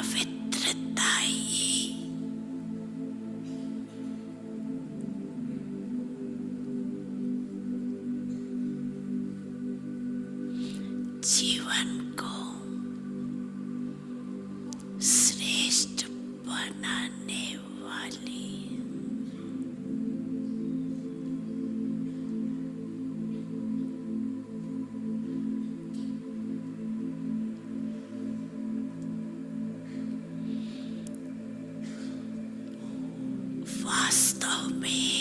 पवित्रता ही जीवन को श्रेष्ठ बनाने वाली वास्तव में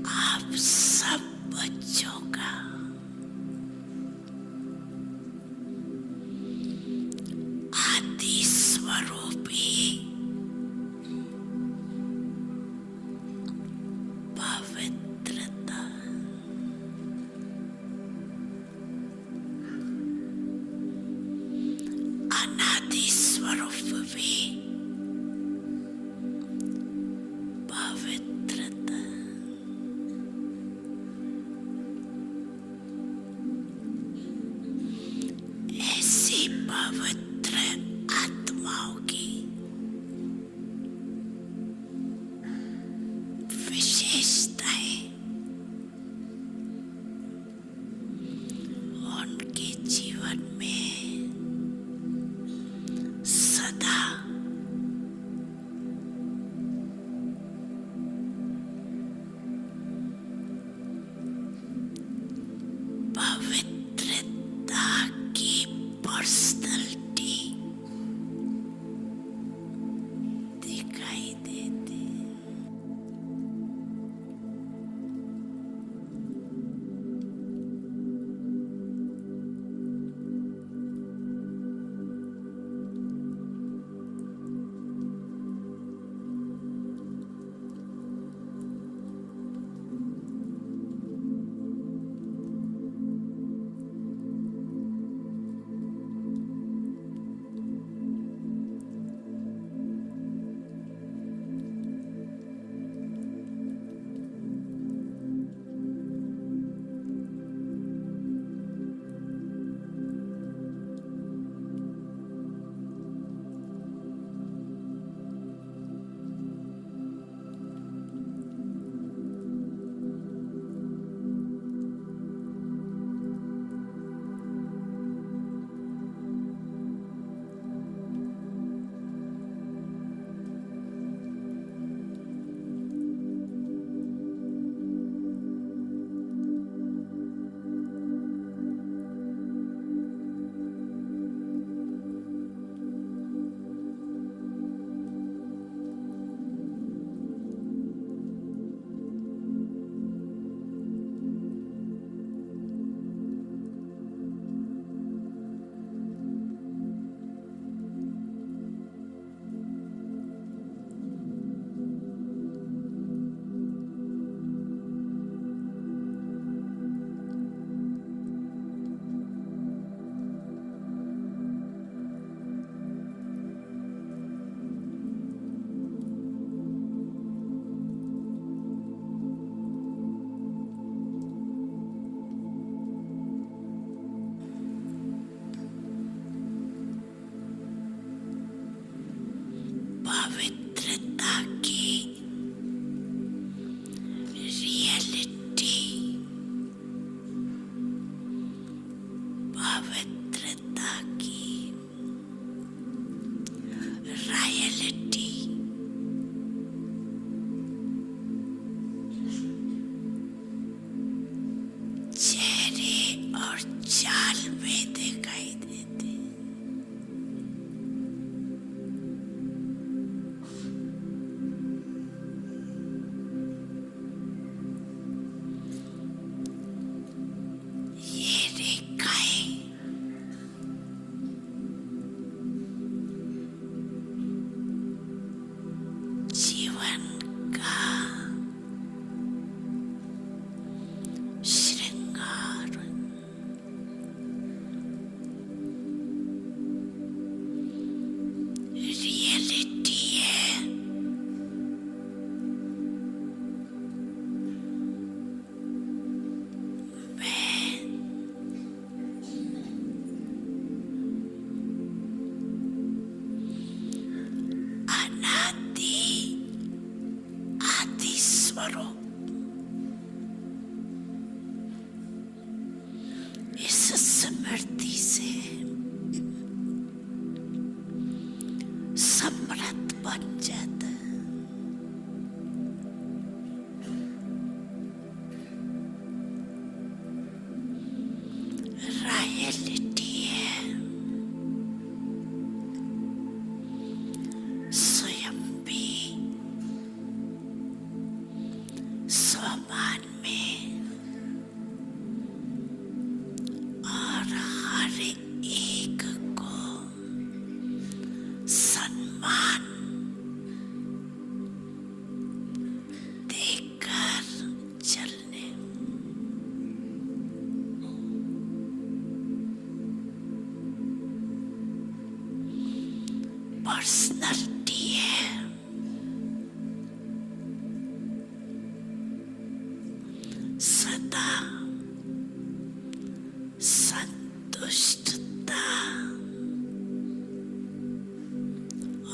आप सब बच्चों का आदि स्वरूप ही पवित्रता अनादि स्वरूप भी पवित्रता ऐसी पवित्र आत्माओं की विशेषताएं उनके जीवन में सदा पवित्रता की पर्सनैलिटी दिखाई देती। पवित्रता की रियलिटी पवित्रता की रियलिटी चेहरे और चाल में दिखाई देती। ये रेखाएं जीवन का श्रृंगार जाता है। रॉयलिटी है स्वयं भी स्वमान में और हर एक को सम्मान देकर चलने। पर्सनालिटी है सदा संतुष्टता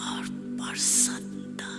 और प्रसन्नता।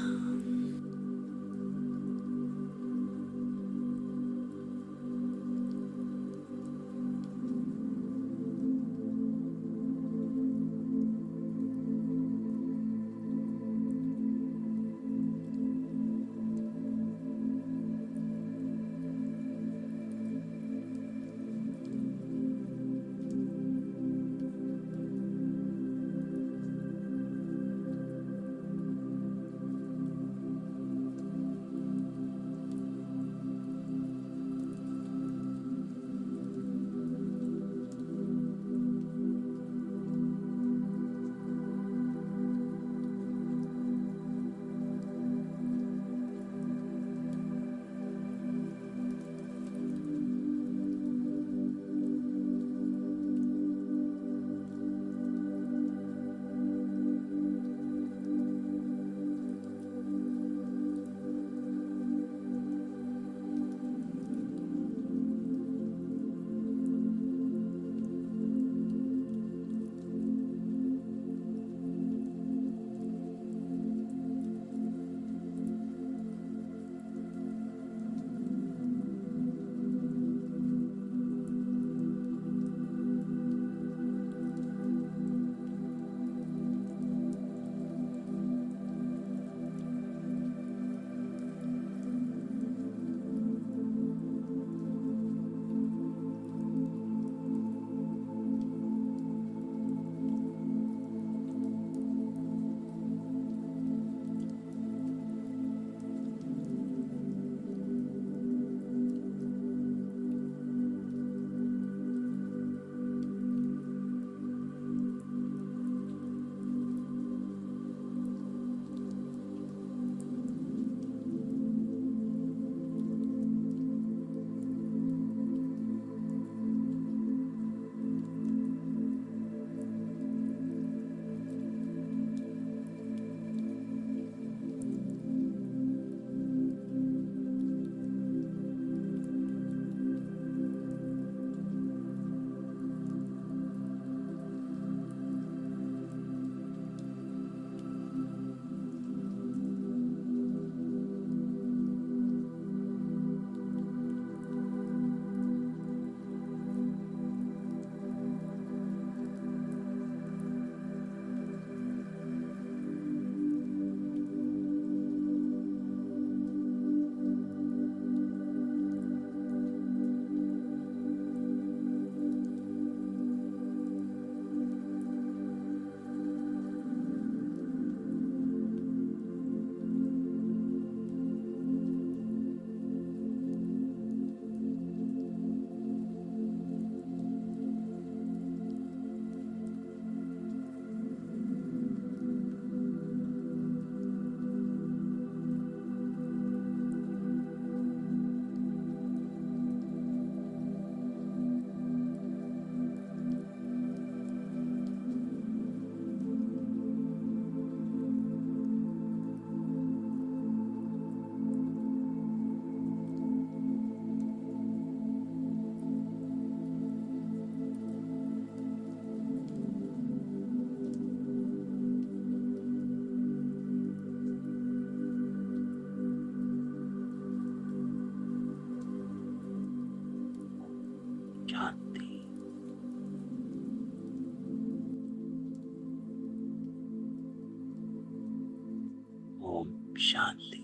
शांति।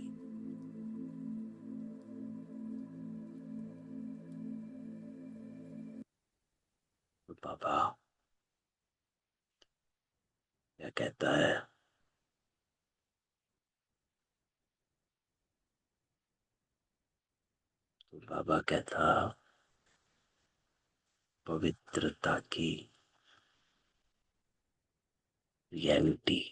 तो बाबा क्या कहता है? तो बाबा कहता पवित्रता की रियलिटी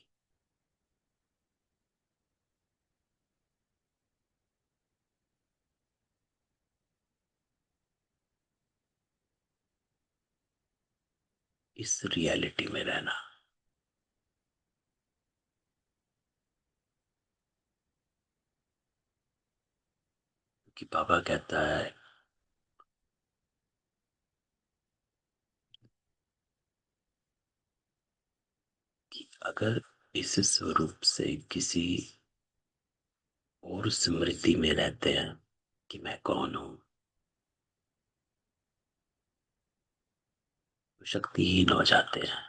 इस रियलिटी में रहना। कि बाबा कहता है कि अगर इस स्वरूप से किसी और स्मृति में रहते हैं कि मैं कौन हूं, तो शक्तिहीन हो जाते हैं,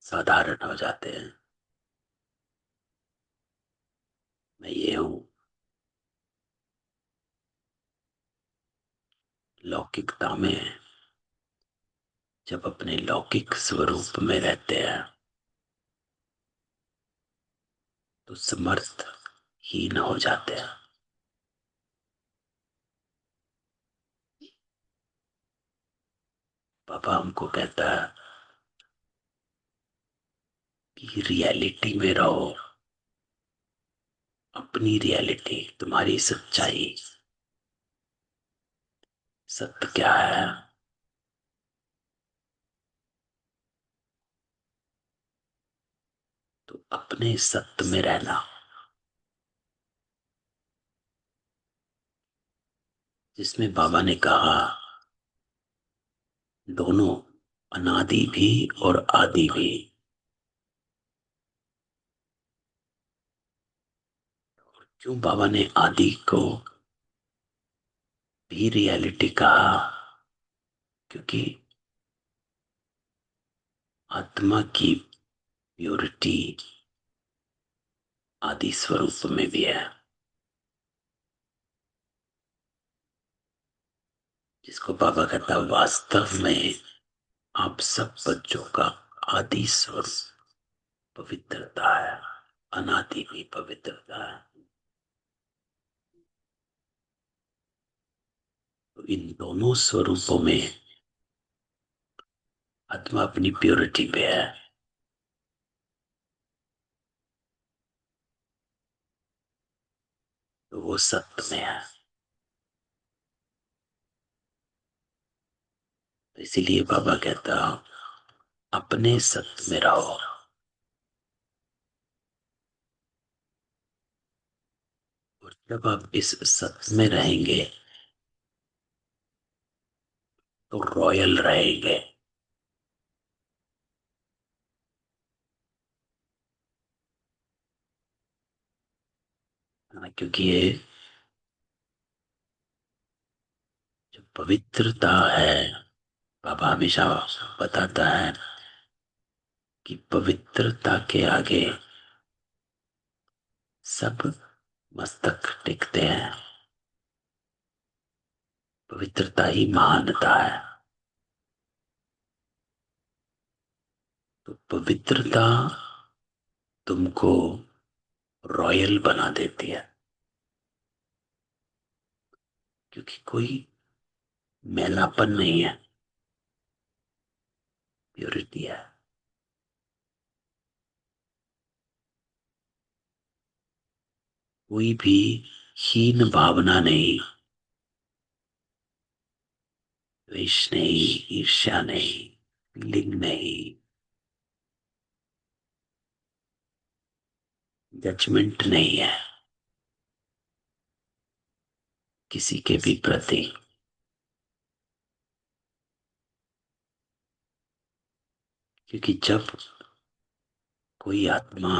साधारण हो जाते हैं। मैं ये हूं। लौकिकता में जब अपने लौकिक स्वरूप में रहते हैं तो समर्थ हीन हो जाते हैं। पापा हमको कहता है कि रियलिटी में रहो। अपनी रियलिटी, तुम्हारी सच्चाई, सत्य क्या है? तो अपने सत्य में रहना, जिसमें बाबा ने कहा दोनों, अनादि भी और आदि भी। क्यों बाबा ने आदि को भी रियलिटी कहा? क्योंकि आत्मा की प्योरिटी आदि स्वरूप में भी है, जिसको बाबा कहता है वास्तव में आप सब बच्चों का आदि स्वरूप पवित्रता है, अनादि भी पवित्रता है। तो इन दोनों स्वरूपों में आत्मा अपनी प्योरिटी पे है। तो वो सत्य में है। तो इसीलिए बाबा कहता अपने सत्य में रहो। और जब आप इस सत्य में रहेंगे तो रॉयल रहेंगे। क्योंकि ये जो पवित्रता है, बाबा हमेशा बताता है कि पवित्रता के आगे सब मस्तक टेकते हैं। पवित्रता ही महानता है। तो पवित्रता तुमको रॉयल बना देती है, क्योंकि कोई मैलापन नहीं है, प्योरिटी है। कोई भी हीन भावना नहीं, द्वेष नहीं, ईर्ष्या नहीं, लिंग नहीं, जजमेंट नहीं है किसी के भी प्रति। क्योंकि जब कोई आत्मा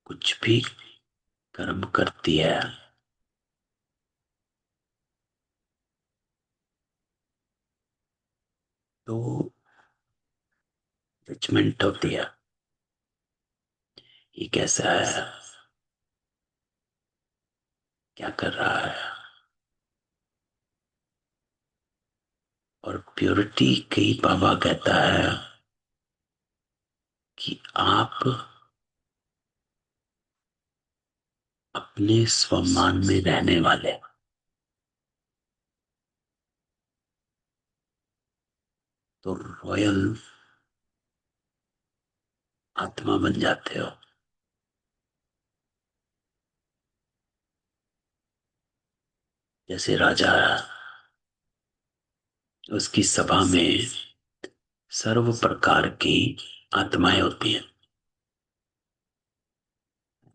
कुछ भी कर्म करती है तो जजमेंट होती है, ये कैसा है, क्या कर रहा है। और प्योरिटी की बाबा कहता है कि आप अपने स्वमान में रहने वाले तो रॉयल आत्मा बन जाते हो। जैसे राजा, उसकी सभा में सर्व प्रकार की आत्माएं होती हैं,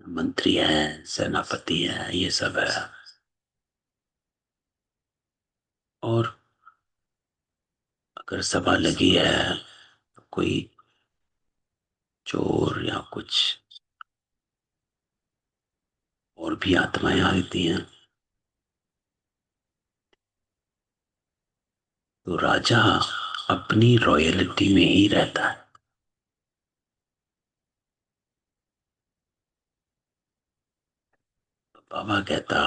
मंत्री हैं, सेनापति हैं, ये सब है। और अगर सभा लगी है तो कोई चोर या कुछ और भी आत्माएं आती हैं, तो राजा अपनी रॉयल्टी में ही रहता है। बाबा कहता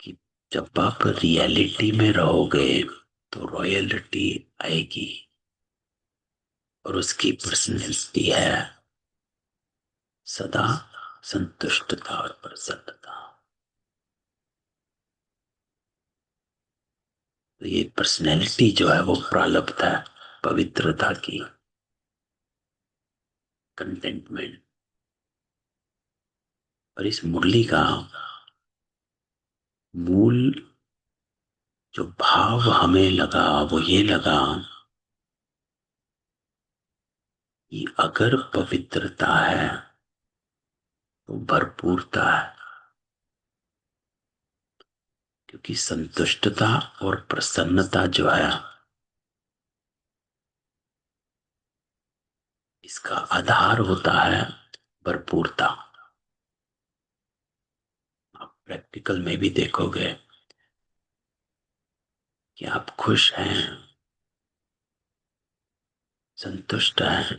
कि जब आप रियलिटी में रहोगे तो रॉयल्टी आएगी, और उसकी पर्सनैलिटी है सदा संतुष्टता और प्रसन्नता। तो ये पर्सनैलिटी जो है वो प्रालब्ध है पवित्रता की, कंटेंटमेंट। और इस मुरली का मूल जो भाव हमें लगा वो ये लगा कि अगर पवित्रता है तो भरपूरता है, क्योंकि संतुष्टता और प्रसन्नता जो है इसका आधार होता है भरपूरता। आप प्रैक्टिकल में भी देखोगे कि आप खुश हैं, संतुष्ट हैं,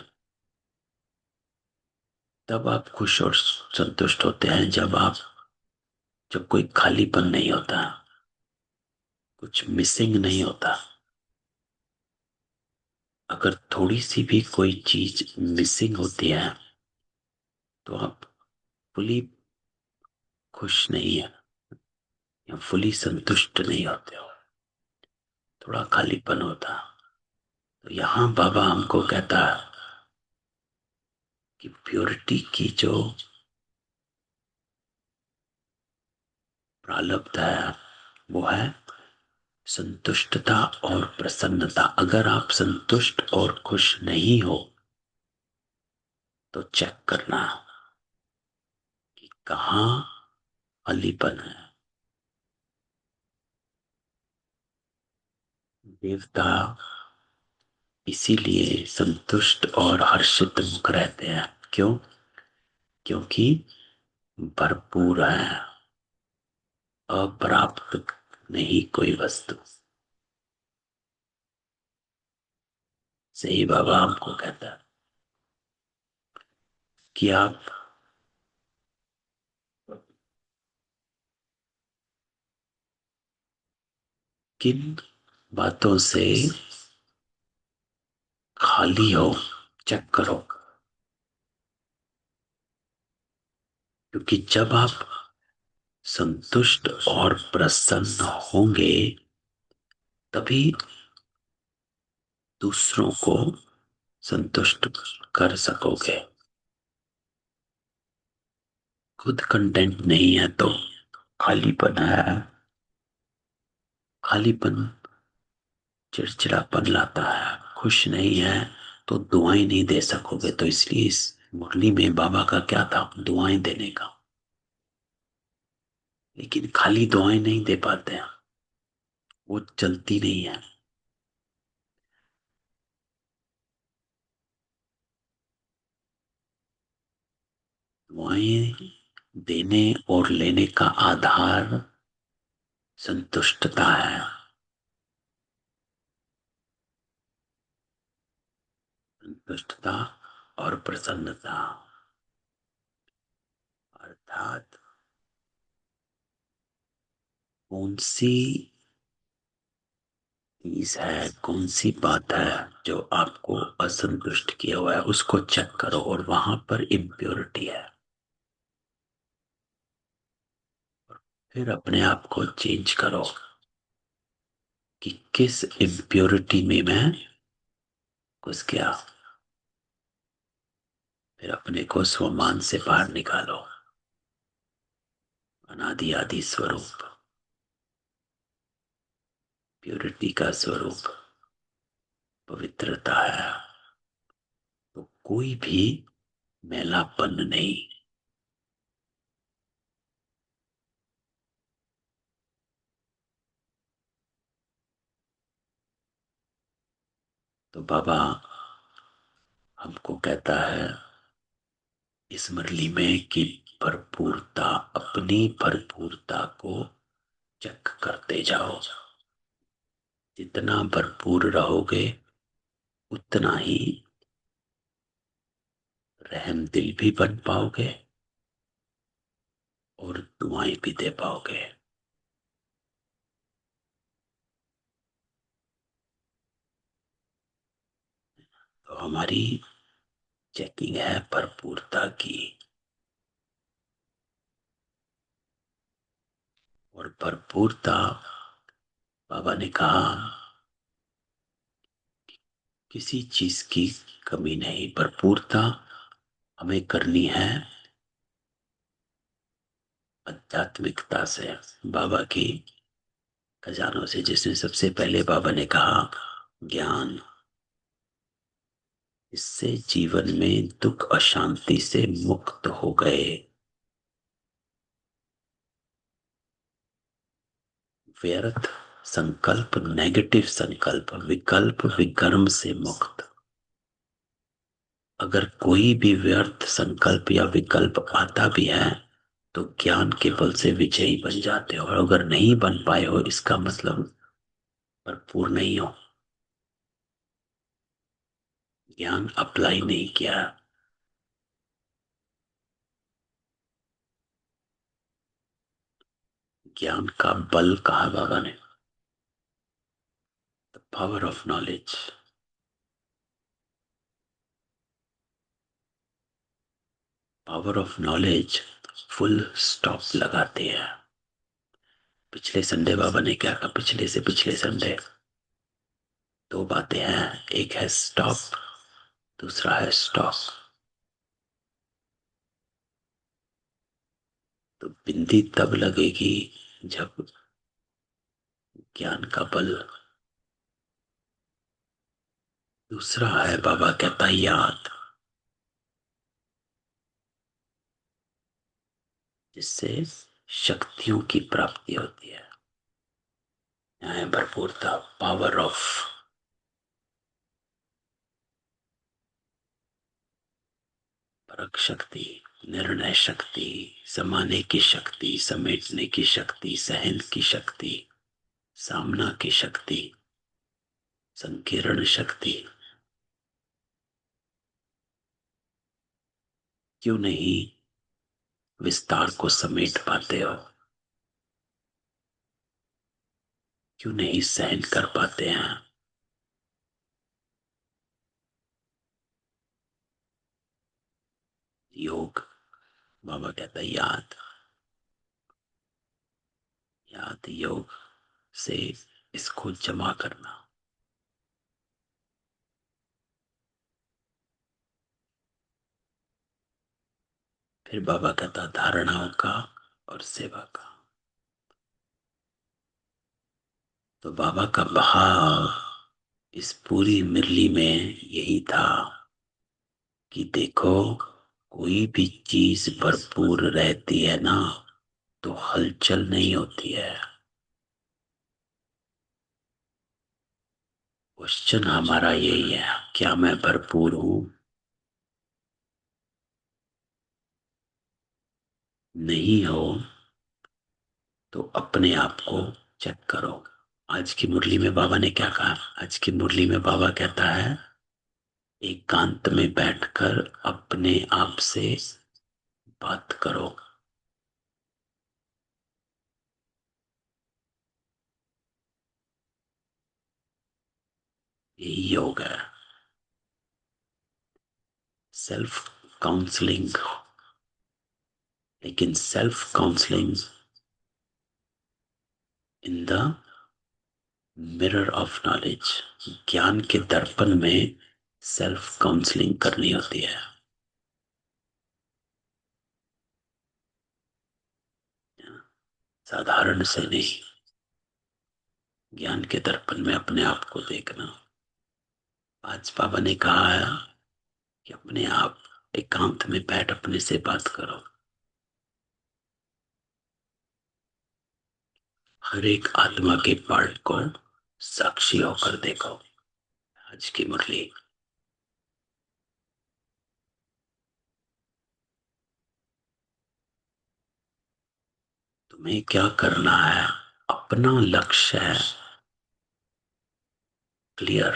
तब आप खुश और संतुष्ट होते हैं जब कोई खालीपन नहीं होता, कुछ मिसिंग नहीं होता। अगर थोड़ी सी भी कोई चीज मिसिंग होती है तो आप फुली खुश नहीं है या फुली संतुष्ट नहीं होते हो, थोड़ा खालीपन होता। तो यहाँ बाबा हमको कहता है कि प्योरिटी की जो प्रालब्ध है वो है संतुष्टता और प्रसन्नता। अगर आप संतुष्ट और खुश नहीं हो तो चेक करना कि कहाँ खालीपन है। देवता इसीलिए संतुष्ट और हर्षित मुख रहते हैं। क्यों? क्योंकि भरपूर है, अप्राप्त नहीं कोई वस्तु। सही बाबा हमको कहता है कि आप किन बातों से खाली हो, चेक करो। क्योंकि जब आप संतुष्ट और प्रसन्न होंगे तभी दूसरों को संतुष्ट कर सकोगे। खुद कंटेंट नहीं है तो खालीपन है। खालीपन चिड़चिड़ापन लाता है। खुश नहीं है तो दुआएं नहीं दे सकोगे। तो इसलिए इस मुरली में बाबा का क्या था, दुआएं देने का। लेकिन खाली दुआएं नहीं दे पाते हैं, वो चलती नहीं है। दुआएं देने और लेने का आधार संतुष्टता है। संतुष्टता और प्रसन्नता, अर्थात कौन सी चीज है, कौन सी बात है जो आपको असंतुष्ट किया हुआ है, उसको चेक करो और वहां पर इम्प्योरिटी है। फिर अपने आप को चेंज करो कि किस इम्प्योरिटी में मैं घुस गया। फिर अपने को स्वमान से बाहर निकालो। अनादि आदि स्वरूप, प्योरिटी का स्वरूप पवित्रता है। तो कोई भी मैलापन नहीं। तो बाबा हमको कहता है इस मुरली में कि भरपूरता, अपनी भरपूरता को चेक करते जाओ। जितना भरपूर रहोगे उतना ही रहम दिल भी बन पाओगे और दुआएं भी दे पाओगे। तो हमारी चेकिंग है भरपूरता की। और भरपूरता, बाबा ने कहा किसी चीज की कमी नहीं। भरपूरता हमें करनी है आध्यात्मिकता से, बाबा की खजानों से। जिसमें सबसे पहले बाबा ने कहा ज्ञान। इससे जीवन में दुख अशांति से मुक्त हो गए। व्यर्थ संकल्प, नेगेटिव संकल्प, विकल्प विकर्म से मुक्त। अगर कोई भी व्यर्थ संकल्प या विकल्प आता भी है तो ज्ञान के बल से विजयी बन जाते हो। और अगर नहीं बन पाए हो इसका मतलब भरपूर नहीं हो, ज्ञान अप्लाई नहीं किया। ज्ञान का बल कहा बाबा ने, the power of knowledge. Power of knowledge full stop लगाते हैं। पिछले संडे बाबा ने क्या कहा, पिछले से पिछले संडे दो बातें हैं। एक है स्टॉप, दूसरा है स्टॉप। तो बिंदी तब लगेगी जब ज्ञान का बल। दूसरा है बाबा कहता है याद, जिससे शक्तियों की प्राप्ति होती है। यहाँ है भरपूरता, पावर ऑफ। परख शक्ति, निर्णय शक्ति, समाने की शक्ति, समेटने की शक्ति, सहन की शक्ति, सामना की शक्ति, संकीर्ण शक्ति। क्यों नहीं विस्तार को समेट पाते हो? क्यों नहीं सहन कर पाते हैं? योग, बाबा कहता है याद। याद योग से इसको जमा करना। फिर बाबा कहता धारणाओं का और सेवा का। तो बाबा का भाव इस पूरी मुरली में यही था कि देखो, कोई भी चीज भरपूर रहती है ना तो हलचल नहीं होती है। क्वेश्चन हमारा यही है, क्या मैं भरपूर हूं? नहीं हो तो अपने आप को चेक करो। आज की मुरली में बाबा ने क्या कहा? आज की मुरली में बाबा कहता है एकांत में बैठकर अपने आप से बात करो। यही योग है, सेल्फ काउंसलिंग। लेकिन self counselling in the mirror of knowledge, ज्ञान के दर्पण में सेल्फ काउंसलिंग करनी होती है। साधारण से नहीं, ज्ञान के दर्पण में अपने आप को देखना। आज बाबा ने कहा है कि अपने आप एकांत में बैठ अपने से बात करो। हर एक आत्मा के पार्ट को साक्षी होकर देखो। आज की मुरली। तुम्हें क्या करना है? अपना लक्ष्य है क्लियर,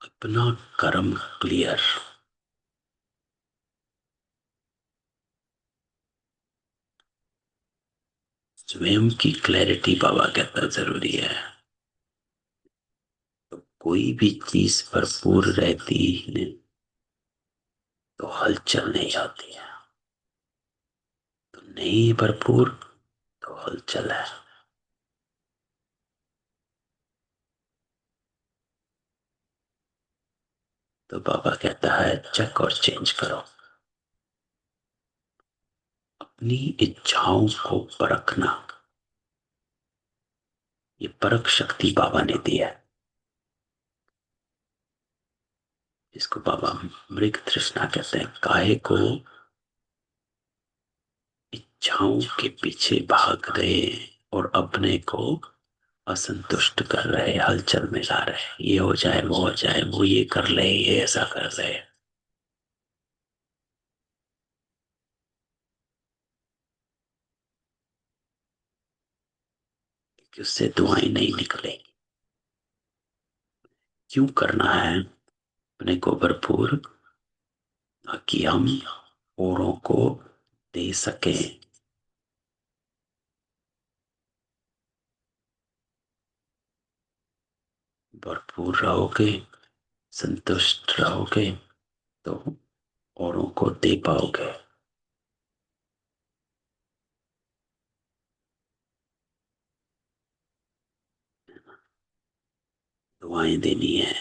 अपना कर्म क्लियर। स्वयं की क्लैरिटी बाबा कहता जरूरी है। तो कोई भी चीज भरपूर रहती है तो हलचल नहीं आती है, तो नहीं भरपूर तो हलचल है। तो बाबा कहता है चेक और चेंज करो। अपनी इच्छाओं को परखना, ये परख शक्ति बाबा ने दी है, जिसको बाबा मृग तृष्णा कहते हैं। काहे को इच्छाओं के पीछे भाग रहे और अपने को असंतुष्ट कर रहे, हलचल में ला रहे, ये हो जाए वो हो जाए, वो ये कर ले ये ऐसा कर ले, कि उससे दुआएं नहीं निकलेंगी। क्यों करना है अपने को भरपूर? ताकि हम औरों को दे सके। भरपूर रहोगे, संतुष्ट रहोगे तो औरों को दे पाओगे। दुआएं देनी है।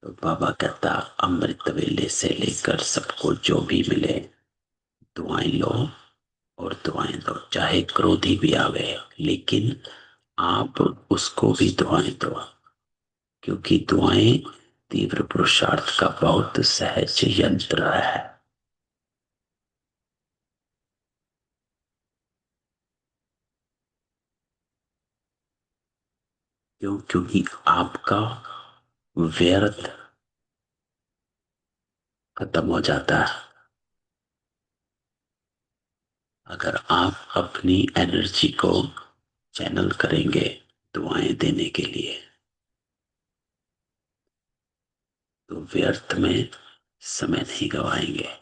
तो बाबा कहता अमृत वेले से लेकर सबको जो भी मिले दुआएं लो और दुआएं दो। चाहे क्रोधी भी आवे लेकिन आप उसको भी दुआएं दो, क्योंकि दुआएं तीव्र पुरुषार्थ का बहुत सहज यंत्र है। क्यों? क्योंकि आपका व्यर्थ खत्म हो जाता है। अगर आप अपनी एनर्जी को चैनल करेंगे दुआएं देने के लिए, तो व्यर्थ में समय नहीं गवाएंगे।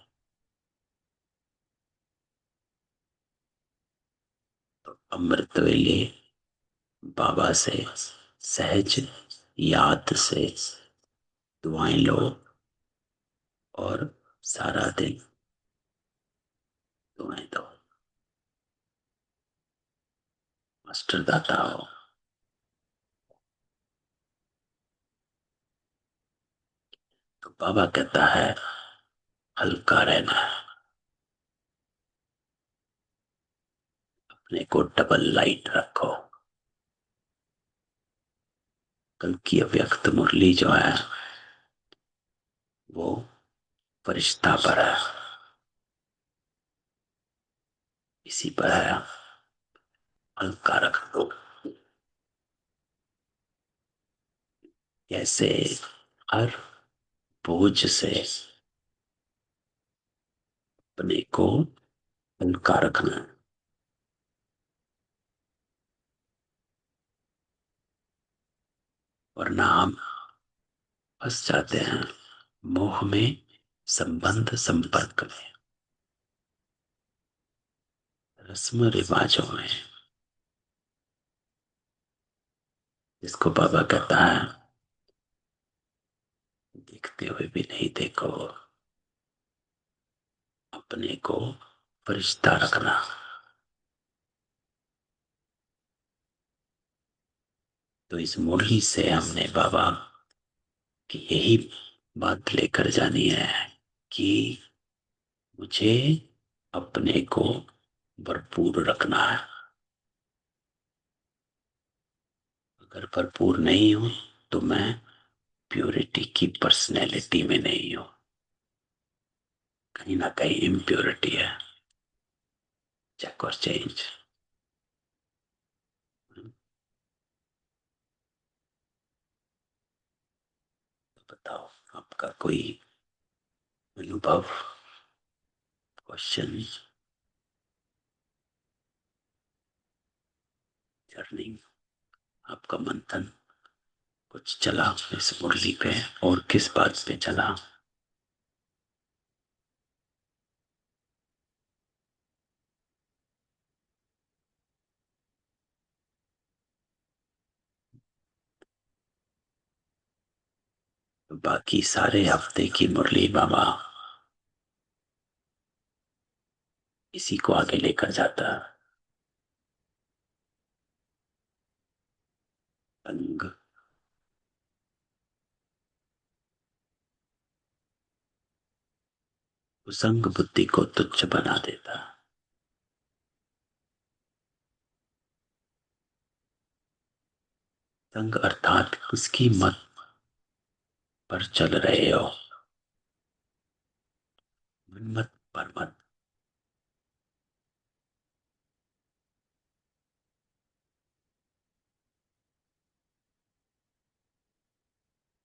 तो अमृत वेले बाबा से सहज याद से दुआएं लो और सारा दिन दुआएं दो। मास्टर दाता हो। तो बाबा कहता है हल्का रहना है, अपने को डबल लाइट रखो। कल की अव्यक्त मुरली जो है वो फरिश्ता पर है, इसी पर है। हल्का रख दो। कैसे? हर बोझ से अपने को हल्का रखना है। वरना हम फंस जाते हैं मोह में, संबंध संपर्क में, रस्म रिवाजों में, जिसको बाबा कहता है देखते हुए भी नहीं देखो, अपने को फरिश्ता रखना। तो इस मुरली से हमने बाबा की यही बात लेकर जानी है कि मुझे अपने को भरपूर रखना है। अगर भरपूर नहीं हूं तो मैं प्योरिटी की पर्सनैलिटी में नहीं हूं, कहीं ना कहीं इम्प्योरिटी है। चेक और चेंज। बताओ, आपका कोई अनुभव, क्वेश्चन, जर्नी, आपका मंथन कुछ चला इस मुरली पे, और किस बात पे चला? बाकी सारे हफ्ते की मुरली बाबा इसी को आगे लेकर जाता है। संग, कुसंग बुद्धि को तुच्छ बना देता है। संग अर्थात उसकी मत पर चल रहे हो, मत पर मत।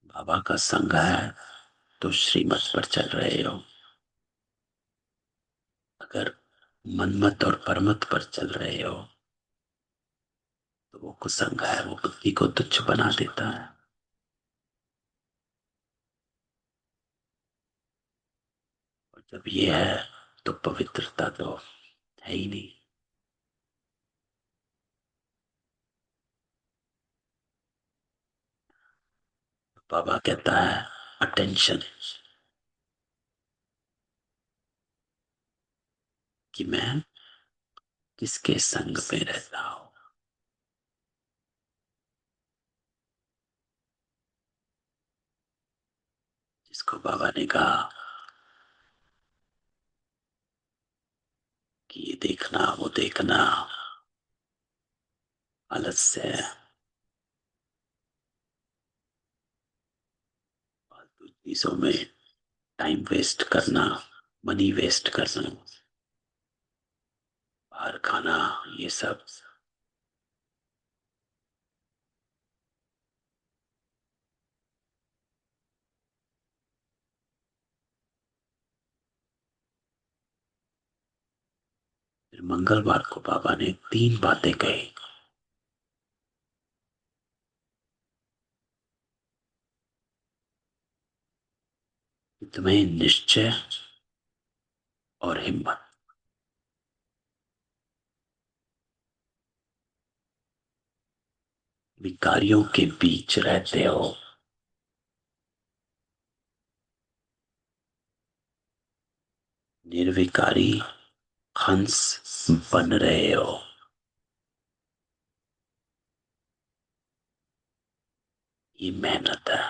बाबा का संग है तो श्रीमत पर चल रहे हो। अगर मनमत और परमत पर चल रहे हो तो वो कुसंग है, वो बुद्धि को तुच्छ बना देता है। और जब ये है तो पवित्रता तो है ही नहीं। बाबा कहता है अटेंशन, कि मैं किसके संग में रहता हूं। जिसको बाबा ने कहा कि ये देखना वो देखना आलस्य है, फालतू चीजों में टाइम वेस्ट करना, मनी वेस्ट करना, बाहर खाना, ये सब। फिर मंगलवार को बाबा ने 3 बातें कही। तुम्हें निश्चय और हिम्मत, विकारियों के बीच रहते हो, निर्विकारी हंस बन रहे हो। ये मेहनत है।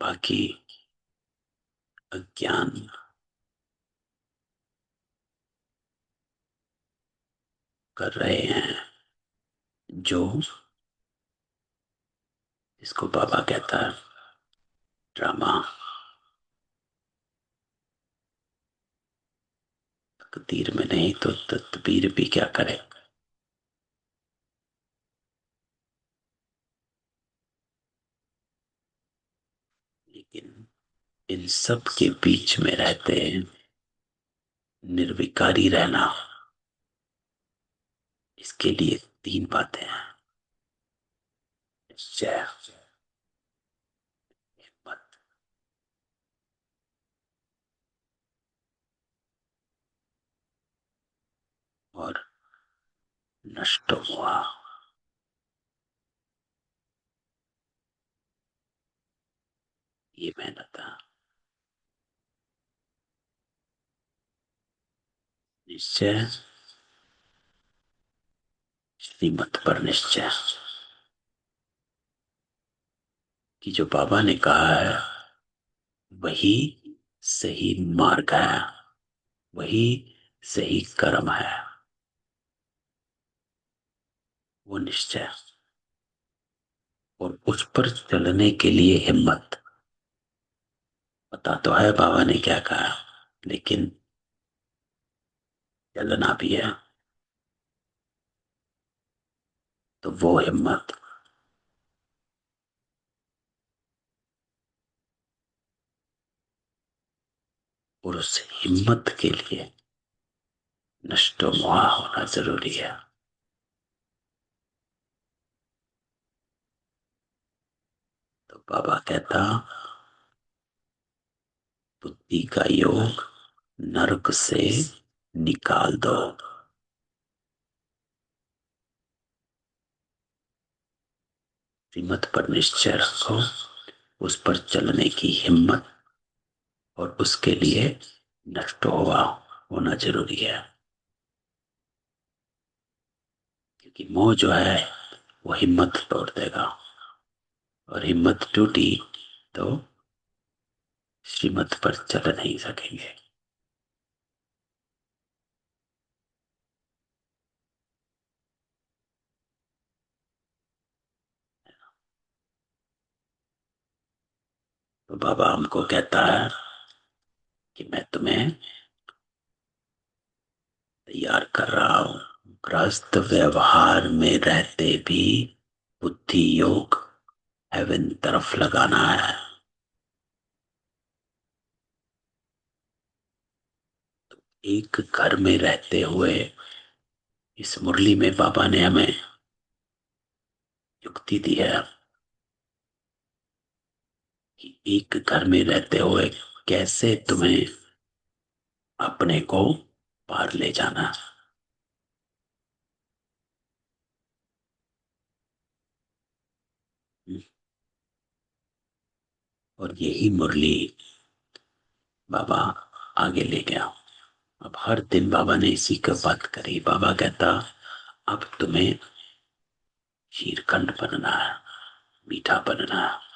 बाकी अज्ञान कर रहे हैं जो, इसको बाबा कहता है ड्रामा। तकदीर में नहीं तो तदबीर भी क्या करे। लेकिन इन सब के बीच में रहते हैं निर्विकारी रहना, इसके लिए तीन बातें हैं: निश्चय, हिम्मत और नष्ट हुआ। ये मेहनत है। निश्चय, श्रीमत पर निश्चय, कि जो बाबा ने कहा है वही सही मार्ग है, वही सही कर्म है, वो निश्चय। और उस पर चलने के लिए हिम्मत। पता तो है बाबा ने क्या कहा, लेकिन चलना भी है, तो वो हिम्मत। और उस हिम्मत के लिए नष्ट मुआ होना जरूरी है। तो बाबा कहता, बुद्धि का योग नरक से निकाल दो। हिम्मत पर निश्चय रखो, उस पर चलने की हिम्मत, और उसके लिए नष्ट हुआ होना जरूरी है। क्योंकि मोह जो है वो हिम्मत तोड़ देगा, और हिम्मत टूटी तो श्रीमत पर चल नहीं सकेंगे। तो बाबा हमको कहता है कि मैं तुम्हें तैयार कर रहा हूं, गृहस्थ व्यवहार में रहते भी बुद्धि योग हेवन तरफ लगाना है। एक घर में रहते हुए, इस मुरली में बाबा ने हमें युक्ति दी है कि एक घर में रहते हुए कैसे तुम्हें अपने को पार ले जाना। और यही मुरली बाबा आगे ले गया। अब हर दिन बाबा ने इसी का बात करी। बाबा कहता, अब तुम्हें शीरखंड बनना है, मीठा बनना है।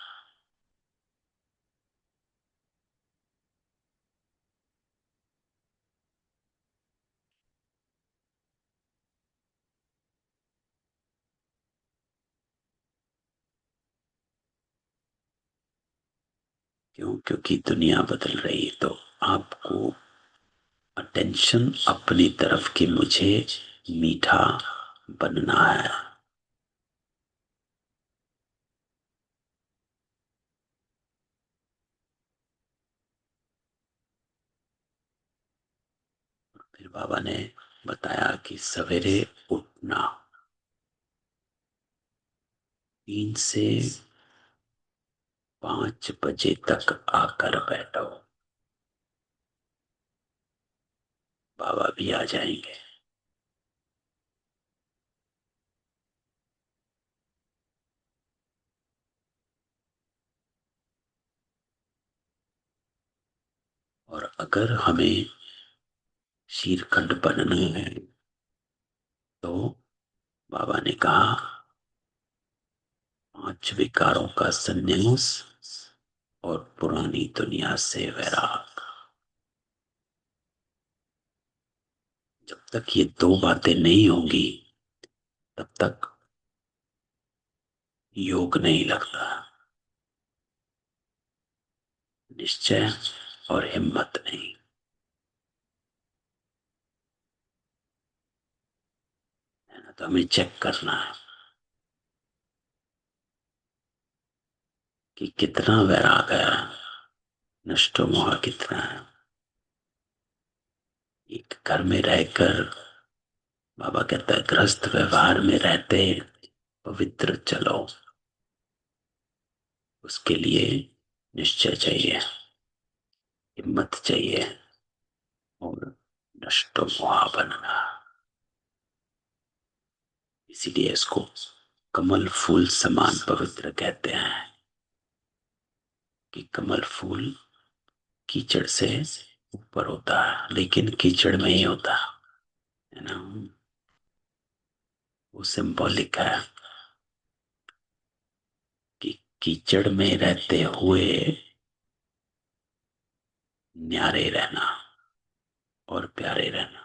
क्यों? क्योंकि दुनिया बदल रही है, तो आपको अटेंशन अपनी तरफ की, मुझे मीठा बनना है। फिर बाबा ने बताया कि सवेरे उठना, 3 से 5 बजे तक आकर बैठो, बाबा भी आ जाएंगे। और अगर हमें शीरखंड बनना है तो बाबा ने कहा, 5 विकारों का संन्यास और पुरानी दुनिया से वैराग। जब तक ये दो बातें नहीं होंगी तब तक योग नहीं लगता। निश्चय और हिम्मत नहीं है ना। तो हमें चेक करना है कि कितना वैराग है, नष्ट मोह कितना है। एक घर में रहकर बाबा कहता है गृहस्थ व्यवहार में रहते पवित्र चलो, उसके लिए निश्चय चाहिए, हिम्मत चाहिए और नष्टो मोहा बनना। इसीलिए इसको कमल फूल समान पवित्र कहते हैं कि कमल फूल कीचड़ से ऊपर होता है लेकिन कीचड़ में ही होता है ना। वो सिंबॉलिक है कि कीचड़ में रहते हुए न्यारे रहना और प्यारे रहना।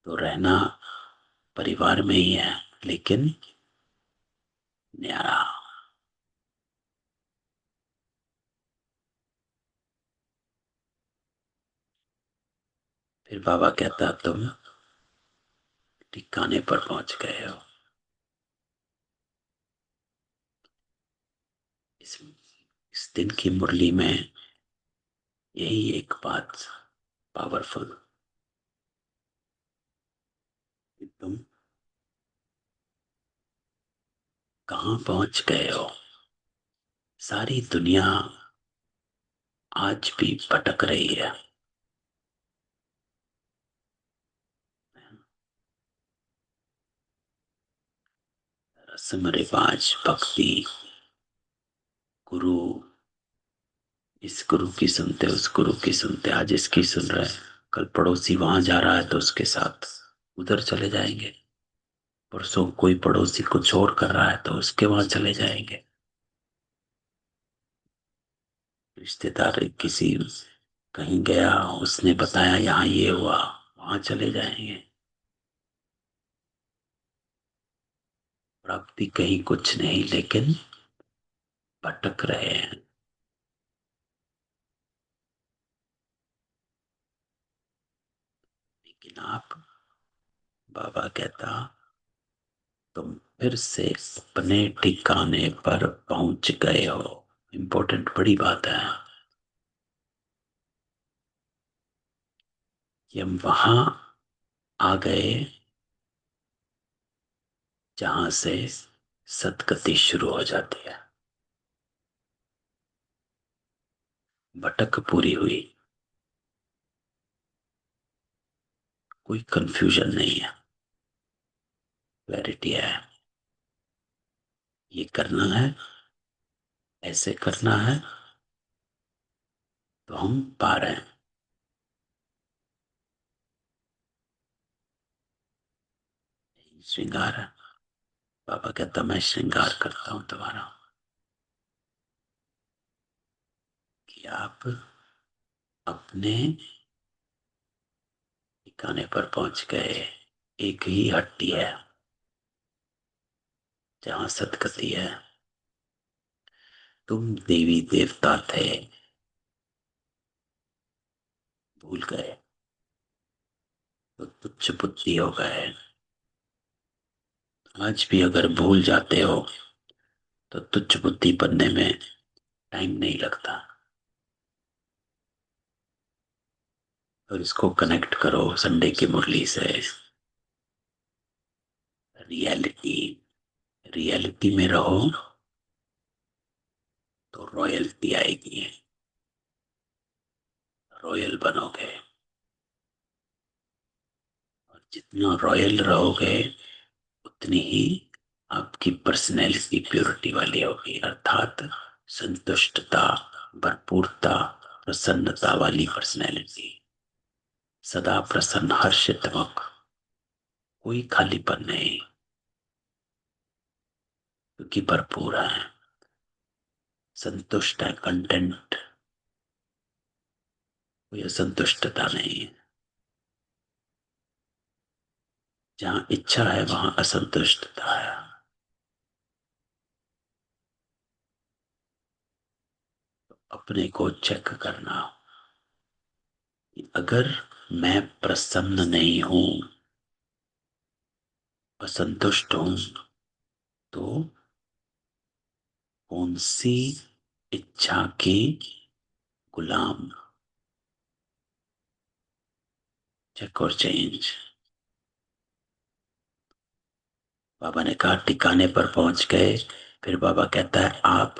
तो रहना परिवार में ही है लेकिन न्यारा। फिर बाबा कहता तुम ठिकाने पर पहुंच गए हो। इस दिन की मुरली में यही एक बात पावरफुल, कि तुम कहाँ पहुंच गए हो। सारी दुनिया आज भी भटक रही है। रस्म रिवाज भक्ति गुरु, इस गुरु की सुनते उस गुरु की सुनते, आज इसकी सुन रहे हैं, कल पड़ोसी वहां जा रहा है तो उसके साथ उधर चले जाएंगे, परसों कोई पड़ोसी कुछ और कर रहा है तो उसके वहां चले जाएंगे, रिश्तेदार किसी कहीं गया उसने बताया यहाँ ये हुआ वहां चले जाएंगे। प्राप्ति कहीं कुछ नहीं लेकिन भटक रहे हैं। लेकिन आप, बाबा कहता, तुम फिर से अपने ठिकाने पर पहुंच गए हो। इंपॉर्टेंट बड़ी बात है कि हम वहां आ गए जहां से सदगति शुरू हो जाती है। भटक पूरी हुई, कोई कंफ्यूजन नहीं है, क्लैरिटी है। ये करना है, ऐसे करना है, तो हम पा रहे हैं। श्रृंगार है। बाबा कहता मैं श्रृंगार करता हूं तुम्हारा, कि आप अपने ठिकाने पर पहुंच गए। एक ही हट्टी है जहां सदगति है। तुम देवी देवता थे, भूल गए तो तुच्छ बुद्धि हो गए। आज भी अगर भूल जाते हो तो तुच्छ बुद्धि बनने में टाइम नहीं लगता। और इसको कनेक्ट करो संडे की मुरली से। रियलिटी, रियलिटी में रहो तो रॉयल्टी आएगी, रॉयल बनोगे। और जितना रॉयल रहोगे उतनी ही आपकी पर्सनैलिटी प्योरिटी वाली होगी, अर्थात संतुष्टता, भरपूरता, प्रसन्नता वाली पर्सनैलिटी। सदा प्रसन्न हर्षितमुख, कोई खालीपन नहीं, क्योंकि भरपूर है, संतुष्ट है, कंटेंट, कोई असंतुष्टता नहीं है। जहां इच्छा है वहां असंतुष्टता है। अपने को चेक करना कि अगर मैं प्रसन्न नहीं हूं, असंतुष्ट हूं, तो कौन सी इच्छा की गुलाम। चेक और चेंज। बाबा ने कहा ठिकाने पर पहुंच गए। फिर बाबा कहता है आप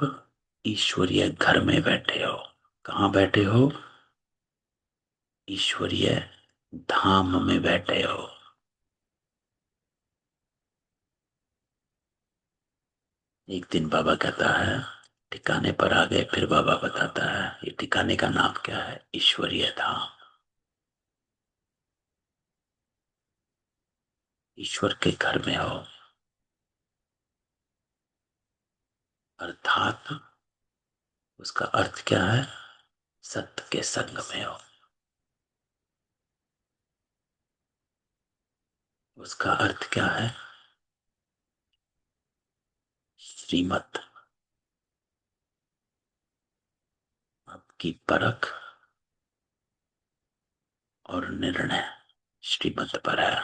ईश्वरीय घर में बैठे हो। कहाँ बैठे हो? ईश्वरीय धाम में बैठे हो। एक दिन बाबा कहता है ठिकाने पर आ गए। फिर बाबा बताता है ये ठिकाने का नाम क्या है? ईश्वरीय धाम। ईश्वर के घर में हो, अर्थात उसका अर्थ क्या है? सत्य के संग में हो। उसका अर्थ क्या है? श्रीमत। आपकी परख और निर्णय श्रीमत पर है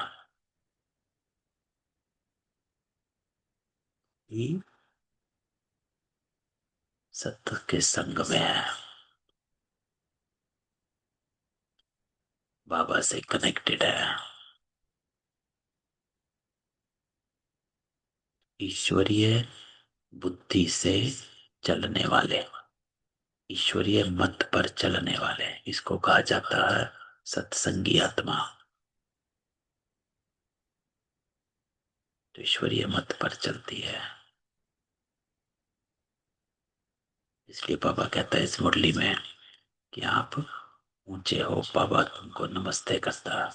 कि सत्य के संग में है। बाबा से कनेक्टेड है। ईश्वरीय बुद्धि से चलने वाले, ईश्वरीय मत पर चलने वाले, इसको कहा जाता है सत्संगी आत्मा। तो ईश्वरीय मत पर चलती है। इसलिए बाबा कहता है इस मुरली में कि आप ऊंचे हो, बाबा तुमको नमस्ते करता है,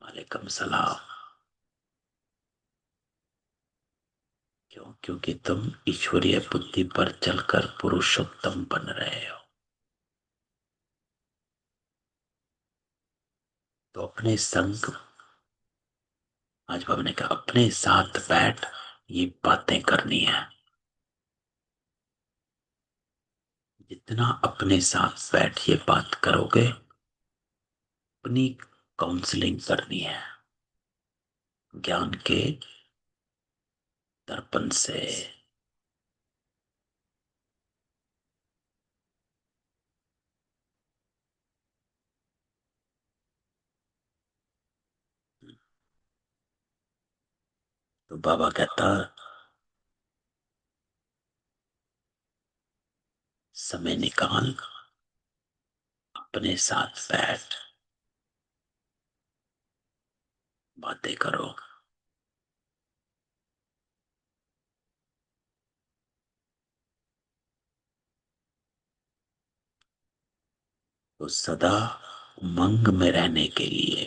वालेकुम सलाम। क्यों? क्योंकि तुम ईश्वरीय बुद्धि पर चलकर पुरुषोत्तम बन रहे हो। तो अपने संग, आज बाबा ने कहा अपने साथ बैठ ये बातें करनी है। जितना अपने साथ बैठ ये बात करोगे, अपनी काउंसलिंग करनी है ज्ञान के दर्पण से। तो बाबा कहता समय निकाल, अपने साथ बैठ बातें करो। तो सदा उमंग में रहने के लिए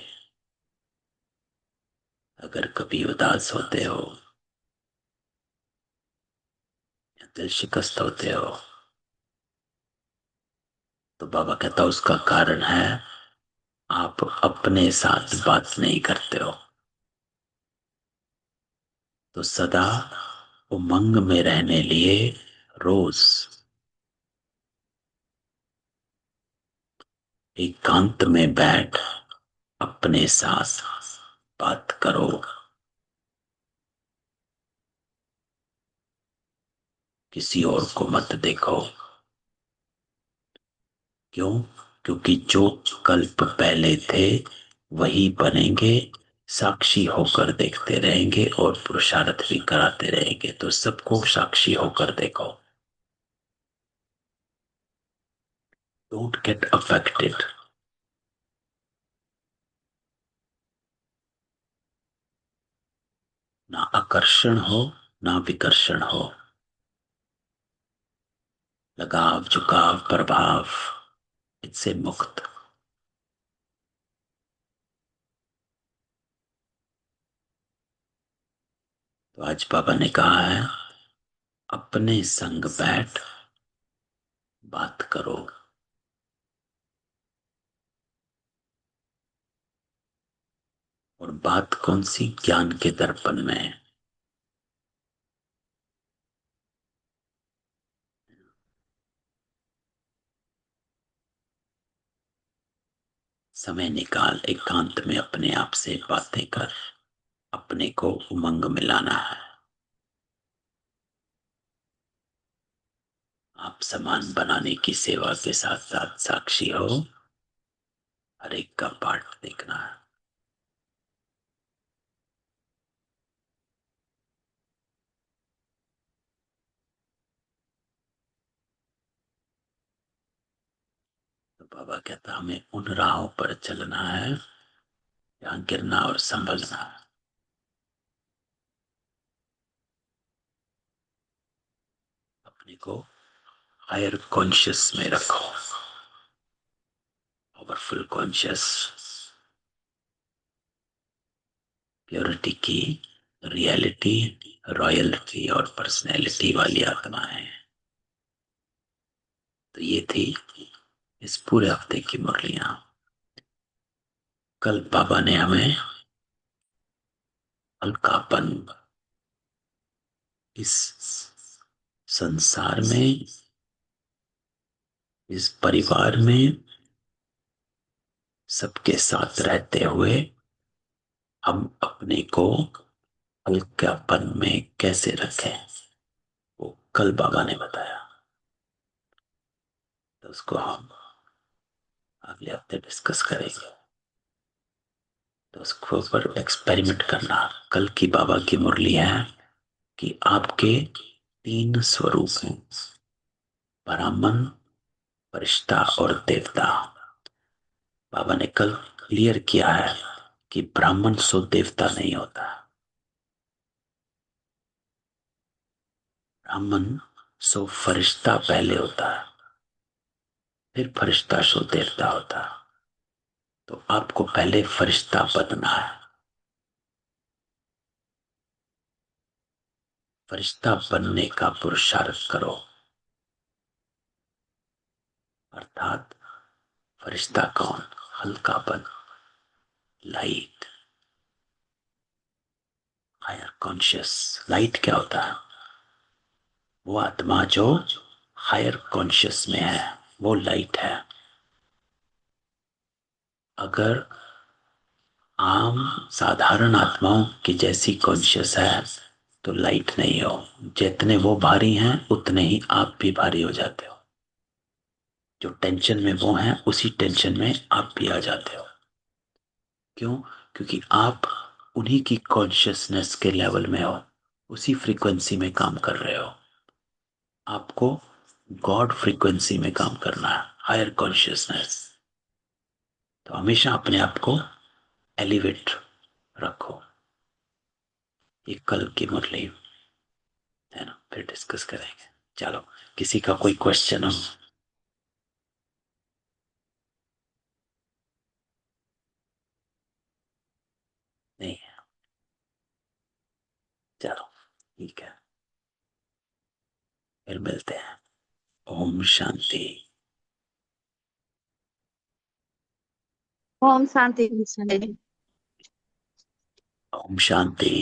अगर कभी उदास होते हो या दिल शिकस्त होते हो, तो बाबा कहता उसका कारण है आप अपने साथ बात नहीं करते हो। तो सदा उमंग में रहने लिए रोज एकांत में बैठ अपने साथ बात करो। किसी और को मत देखो। क्यों? क्योंकि जो कल्प पहले थे वही बनेंगे, साक्षी होकर देखते रहेंगे और पुरुषार्थ भी कराते रहेंगे। तो सबको साक्षी होकर देखो। Don't get affected. ना आकर्षण हो ना विकर्षण हो, लगाव झुकाव प्रभाव, इससे मुक्त। तो आज बाबा ने कहा है अपने संग बैठ बात करो। और बात कौन सी? ज्ञान के दर्पण में। समय निकाल एकांत में अपने आप से बातें कर, अपने को उमंग में लाना है। आप सामान बनाने की सेवा के साथ साथ साक्षी हो, हर एक का पार्ट देखना है। तो बाबा कहता हमें उन राहों पर चलना है जहां गिरना और संभलना है। अपने को हायर कॉन्शियस में रखो, पावरफुल कॉन्शियस, प्योरिटी की, रियलिटी, रॉयल्टी और पर्सनैलिटी वाली आत्माएं। तो ये थी इस पूरे हफ्ते की मुरलियां। कल बाबा ने हमें हल्कापन, इस संसार में, इस परिवार में सबके साथ रहते हुए हम अपने को हल्कापन में कैसे रखें, वो कल बाबा ने बताया। तो उसको हम अगले हफ्ते डिस्कस करेंगे। तो उसके ऊपर एक्सपेरिमेंट करना। कल की बाबा की मुरली है कि आपके 3 स्वरूप हैं, ब्राह्मण, फरिश्ता और देवता। बाबा ने कल क्लियर किया है कि ब्राह्मण सो देवता नहीं होता, ब्राह्मण सो फरिश्ता पहले होता है, फिर फरिश्ता सो देवता होता है। तो आपको पहले फरिश्ता बनना है। फरिश्ता बनने का पुरुषार्थ करो, अर्थात फरिश्ता कौन? हल्कापन, लाइट, हायर कॉन्शियस। लाइट क्या होता है? वो आत्मा जो हायर कॉन्शियस में है, वो लाइट है। अगर आम साधारण आत्माओं की जैसी कॉन्शियस है तो लाइट नहीं हो। जितने वो भारी हैं उतने ही आप भी भारी हो जाते हो। जो टेंशन में वो हैं उसी टेंशन में आप भी आ जाते हो। क्यों? क्योंकि आप उन्हीं की कॉन्शियसनेस के लेवल में हो, उसी फ्रीक्वेंसी में काम कर रहे हो। आपको गॉड फ्रीक्वेंसी में काम करना है, हायर कॉन्शियसनेस। तो हमेशा अपने आप को एलिवेट रखो। ये कल की मुरली है ना, फिर डिस्कस करेंगे। चलो, किसी का कोई क्वेश्चन हो? नहीं है? चलो ठीक है, फिर मिलते हैं। ओम शांति। ओम शांति। ओम शांति।